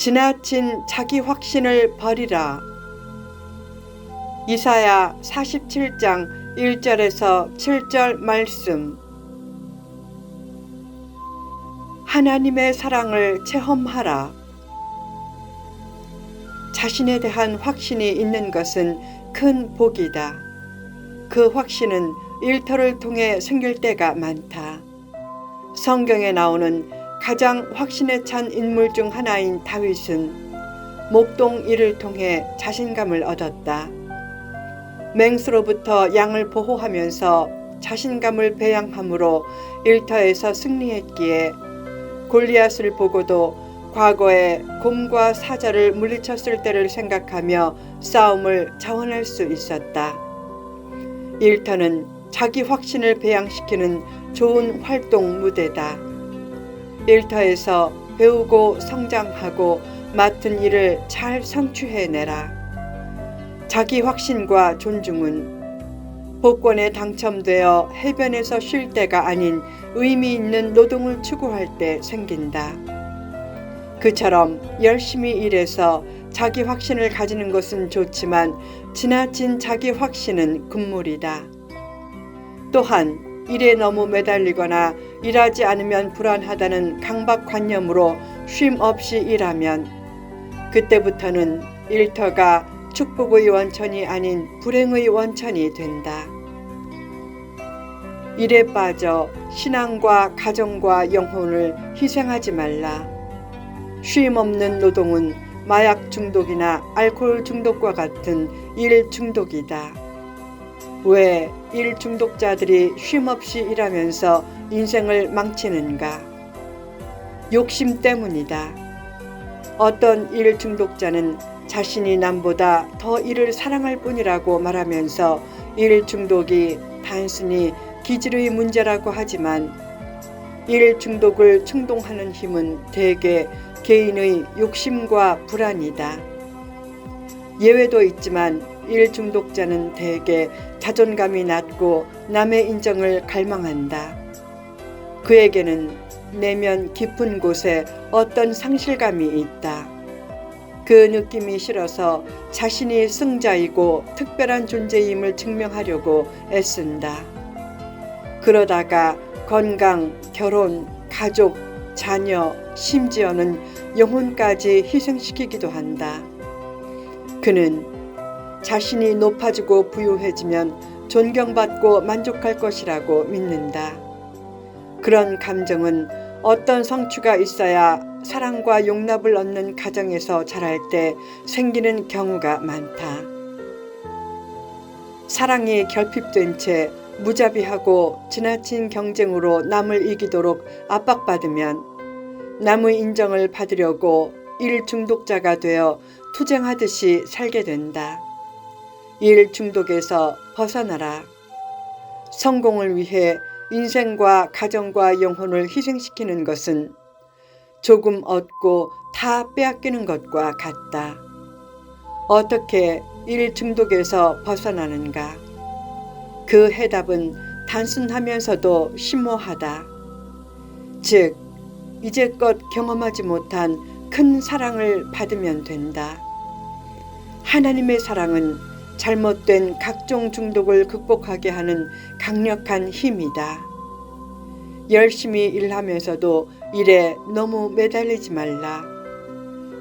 지나친 자기 확신을 버리라. 이사야 47장 1절에서 7절 말씀. 하나님의 사랑을 체험하라. 자신에 대한 확신이 있는 것은 큰 복이다. 그 확신은 일터를 통해 생길 때가 많다. 성경에 나오는 가장 확신에 찬 인물 중 하나인 다윗은 목동 일을 통해 자신감을 얻었다. 맹수로부터 양을 보호하면서 자신감을 배양함으로 일터에서 승리했기에 골리앗을 보고도 과거에 곰과 사자를 물리쳤을 때를 생각하며 싸움을 자원할 수 있었다. 일터는 자기 확신을 배양시키는 좋은 활동 무대다. 일터에서 배우고 성장하고 맡은 일을 잘 성취해내라. 자기 확신과 존중은 복권에 당첨되어 해변에서 쉴 때가 아닌 의미 있는 노동을 추구할 때 생긴다. 그처럼 열심히 일해서 자기 확신을 가지는 것은 좋지만 지나친 자기 확신은 금물이다. 또한 일에 너무 매달리거나 일하지 않으면 불안하다는 강박관념으로 쉼 없이 일하면 그때부터는 일터가 축복의 원천이 아닌 불행의 원천이 된다. 일에 빠져 신앙과 가정과 영혼을 희생하지 말라. 쉼 없는 노동은 마약 중독이나 알코올 중독과 같은 일 중독이다. 왜 일 중독자들이 쉼 없이 일하면서 인생을 망치는가? 욕심 때문이다. 어떤 일 중독자는 자신이 남보다 더 일을 사랑할 뿐이라고 말하면서 일 중독이 단순히 기질의 문제라고 하지만 일 중독을 충동하는 힘은 대개 개인의 욕심과 불안이다. 예외도 있지만 일 중독자는 대개 자존감이 낮고 남의 인정을 갈망한다. 그에게는 내면 깊은 곳에 어떤 상실감이 있다. 그 느낌이 싫어서 자신이 승자이고 특별한 존재임을 증명하려고 애쓴다. 그러다가 건강, 결혼, 가족, 자녀, 심지어는 영혼까지 희생시키기도 한다. 그는 자신이 높아지고 부유해지면 존경받고 만족할 것이라고 믿는다. 그런 감정은 어떤 성취가 있어야 사랑과 용납을 얻는 가정에서 자랄 때 생기는 경우가 많다. 사랑이 결핍된 채 무자비하고 지나친 경쟁으로 남을 이기도록 압박받으면 남의 인정을 받으려고 일 중독자가 되어 투쟁하듯이 살게 된다. 일 중독에서 벗어나라. 성공을 위해 인생과 가정과 영혼을 희생시키는 것은 조금 얻고 다 빼앗기는 것과 같다. 어떻게 일 중독에서 벗어나는가? 그 해답은 단순하면서도 심오하다. 즉, 이제껏 경험하지 못한 큰 사랑을 받으면 된다. 하나님의 사랑은 잘못된 각종 중독을 극복하게 하는 강력한 힘이다. 열심히 일하면서도 일에 너무 매달리지 말라.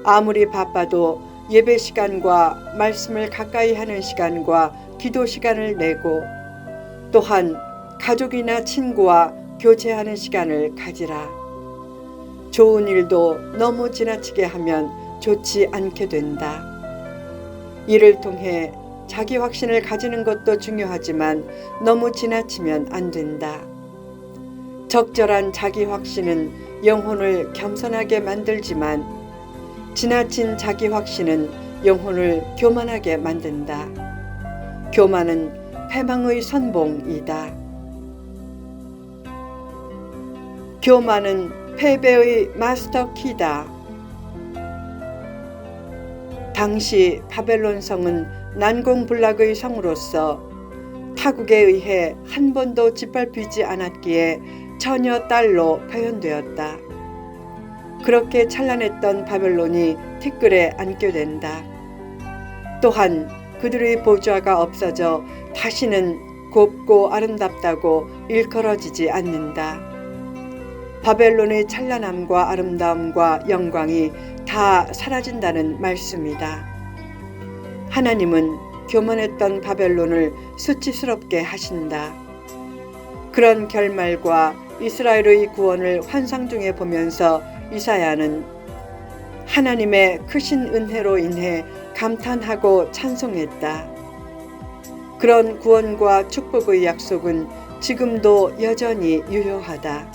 아무리 바빠도 예배 시간과 말씀을 가까이 하는 시간과 기도 시간을 내고 또한 가족이나 친구와 교제하는 시간을 가지라. 좋은 일도 너무 지나치게 하면 좋지 않게 된다. 이를 통해 자기 확신을 가지는 것도 중요하지만 너무 지나치면 안 된다. 적절한 자기 확신은 영혼을 겸손하게 만들지만 지나친 자기 확신은 영혼을 교만하게 만든다. 교만은 패망의 선봉이다. 교만은 패배의 마스터키다. 당시 바벨론 성은 난공불락의 성으로서 타국에 의해 한 번도 짓밟히지 않았기에 처녀 딸로 표현되었다. 그렇게 찬란했던 바벨론이 티끌에 앉게 된다. 또한 그들의 보좌가 없어져 다시는 곱고 아름답다고 일컬어지지 않는다. 바벨론의 찬란함과 아름다움과 영광이 다 사라진다는 말씀이다. 하나님은 교만했던 바벨론을 수치스럽게 하신다. 그런 결말과 이스라엘의 구원을 환상 중에 보면서 이사야는 하나님의 크신 은혜로 인해 감탄하고 찬송했다. 그런 구원과 축복의 약속은 지금도 여전히 유효하다.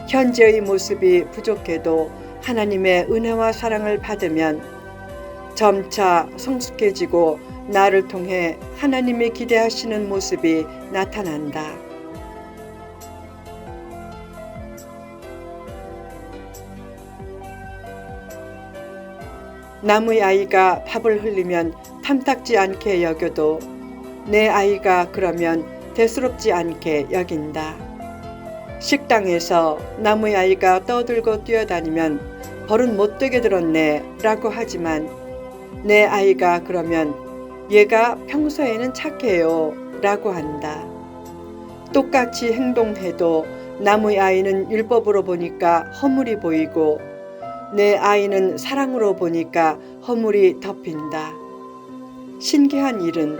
현재의 모습이 부족해도 하나님의 은혜와 사랑을 받으면 점차 성숙해지고 나를 통해 하나님이 기대하시는 모습이 나타난다. 남의 아이가 밥을 흘리면 탐탁지 않게 여겨도 내 아이가 그러면 대수롭지 않게 여긴다. 식당에서 남의 아이가 떠들고 뛰어다니면 버릇 못되게 들었네 라고 하지만 내 아이가 그러면 얘가 평소에는 착해요 라고 한다. 똑같이 행동해도 남의 아이는 율법으로 보니까 허물이 보이고 내 아이는 사랑으로 보니까 허물이 덮인다. 신기한 일은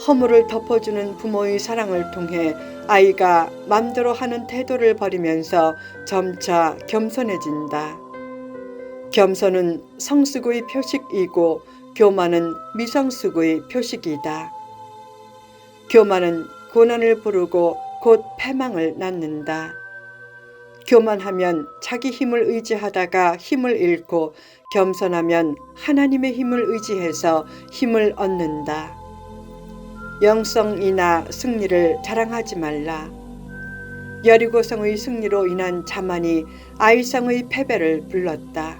허물을 덮어주는 부모의 사랑을 통해 아이가 맘대로 하는 태도를 버리면서 점차 겸손해진다. 겸손은 성숙의 표식이고 교만은 미성숙의 표식이다. 교만은 고난을 부르고 곧 패망을 낳는다. 교만하면 자기 힘을 의지하다가 힘을 잃고 겸손하면 하나님의 힘을 의지해서 힘을 얻는다. 영성이나 승리를 자랑하지 말라. 여리고성의 승리로 인한 자만이 아이성의 패배를 불렀다.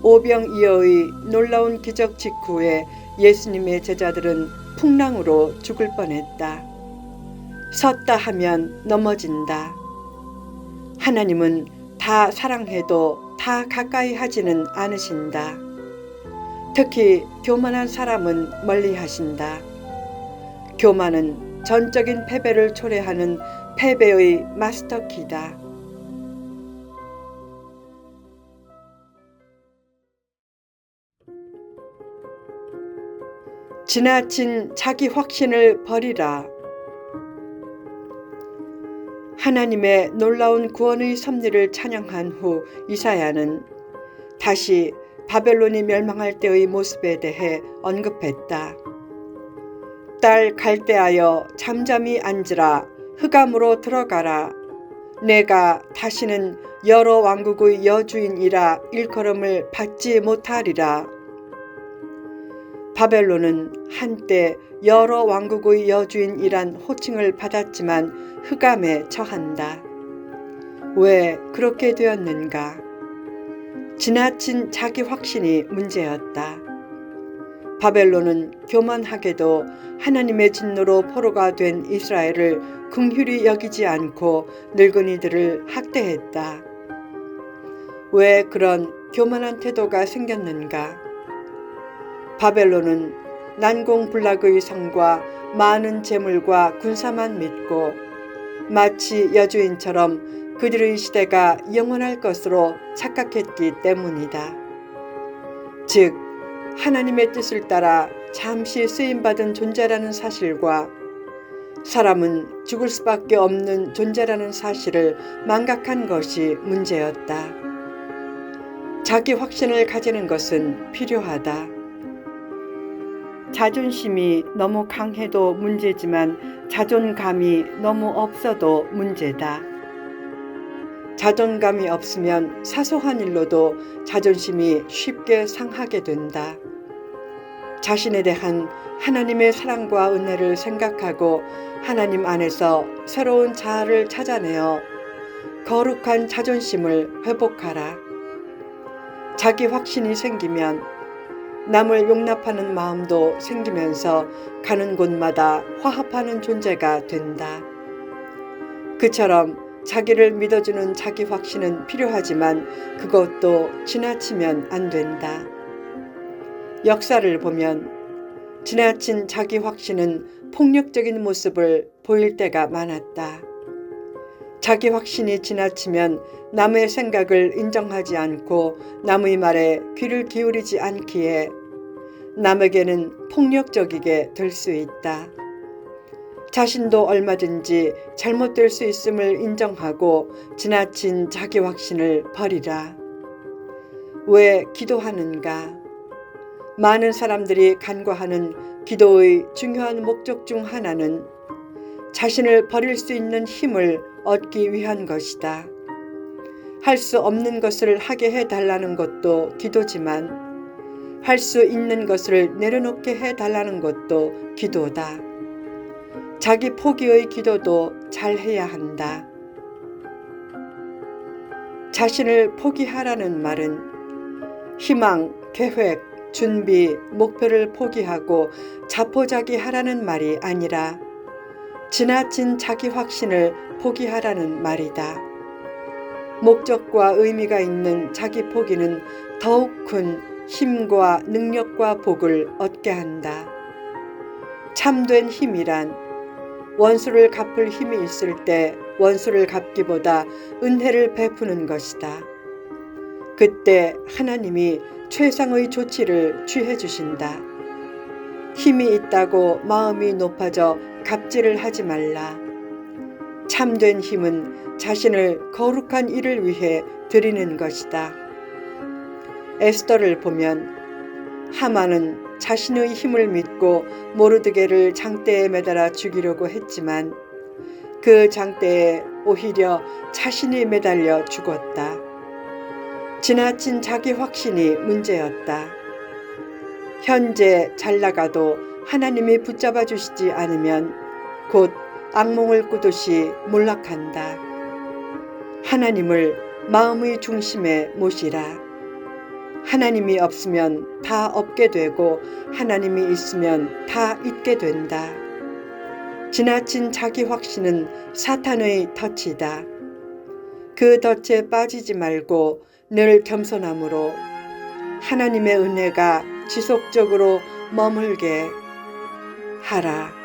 오병이어의 놀라운 기적 직후에 예수님의 제자들은 풍랑으로 죽을 뻔했다. 섰다 하면 넘어진다. 하나님은 다 사랑해도 다 가까이 하지는 않으신다. 특히 교만한 사람은 멀리 하신다. 교만은 전적인 패배를 초래하는 패배의 마스터키다. 지나친 자기 확신을 버리라. 하나님의 놀라운 구원의 섭리를 찬양한 후 이사야는 다시 바벨론이 멸망할 때의 모습에 대해 언급했다. 딸 갈대하여 잠잠히 앉으라. 흑암으로 들어가라. 내가 다시는 여러 왕국의 여주인이라 일컬음을 받지 못하리라. 바벨론은 한때 여러 왕국의 여주인이란 호칭을 받았지만 흑암에 처한다. 왜 그렇게 되었는가? 지나친 자기 확신이 문제였다. 바벨론은 교만하게도 하나님의 진노로 포로가 된 이스라엘을 긍휼히 여기지 않고 늙은이들을 학대했다. 왜 그런 교만한 태도가 생겼는가? 바벨론은 난공불락의 성과 많은 재물과 군사만 믿고 마치 여주인처럼 그들의 시대가 영원할 것으로 착각했기 때문이다. 즉 하나님의 뜻을 따라 잠시 쓰임받은 존재라는 사실과 사람은 죽을 수밖에 없는 존재라는 사실을 망각한 것이 문제였다. 자기 확신을 가지는 것은 필요하다. 자존심이 너무 강해도 문제지만 자존감이 너무 없어도 문제다. 자존감이 없으면 사소한 일로도 자존심이 쉽게 상하게 된다. 자신에 대한 하나님의 사랑과 은혜를 생각하고 하나님 안에서 새로운 자아를 찾아내어 거룩한 자존심을 회복하라. 자기 확신이 생기면 남을 용납하는 마음도 생기면서 가는 곳마다 화합하는 존재가 된다. 그처럼 자기를 믿어주는 자기 확신은 필요하지만 그것도 지나치면 안 된다. 역사를 보면 지나친 자기 확신은 폭력적인 모습을 보일 때가 많았다. 자기 확신이 지나치면 남의 생각을 인정하지 않고 남의 말에 귀를 기울이지 않기에 남에게는 폭력적이게 될 수 있다. 자신도 얼마든지 잘못될 수 있음을 인정하고 지나친 자기 확신을 버리라. 왜 기도하는가? 많은 사람들이 간구하는 기도의 중요한 목적 중 하나는 자신을 버릴 수 있는 힘을 얻기 위한 것이다. 할 수 없는 것을 하게 해달라는 것도 기도지만 할 수 있는 것을 내려놓게 해달라는 것도 기도다. 자기 포기의 기도도 잘 해야 한다. 자신을 포기하라는 말은 희망, 계획, 준비, 목표를 포기하고 자포자기하라는 말이 아니라 지나친 자기 확신을 포기하라는 말이다. 목적과 의미가 있는 자기 포기는 더욱 큰 힘과 능력과 복을 얻게 한다. 참된 힘이란 원수를 갚을 힘이 있을 때 원수를 갚기보다 은혜를 베푸는 것이다. 그때 하나님이 최상의 조치를 취해 주신다. 힘이 있다고 마음이 높아져 갑질을 하지 말라. 참된 힘은 자신을 거룩한 일을 위해 드리는 것이다. 에스더를 보면 하만은 자신의 힘을 믿고 모르드게를 장대에 매달아 죽이려고 했지만 그 장대에 오히려 자신이 매달려 죽었다. 지나친 자기 확신이 문제였다. 현재 잘 나가도 하나님이 붙잡아 주시지 않으면 곧 악몽을 꾸듯이 몰락한다. 하나님을 마음의 중심에 모시라. 하나님이 없으면 다 없게 되고 하나님이 있으면 다 있게 된다. 지나친 자기 확신은 사탄의 덫이다. 그 덫에 빠지지 말고 늘 겸손함으로 하나님의 은혜가 지속적으로 머물게 하라.